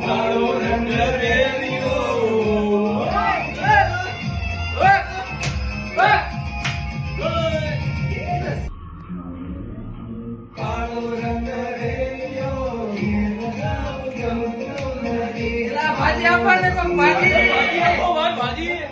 કાળો રંગ રેલિયો કાળો રંગ રેલિયો ભાજી આપણને તો ભાજી ભાજી આપો ભાઈ ભાજી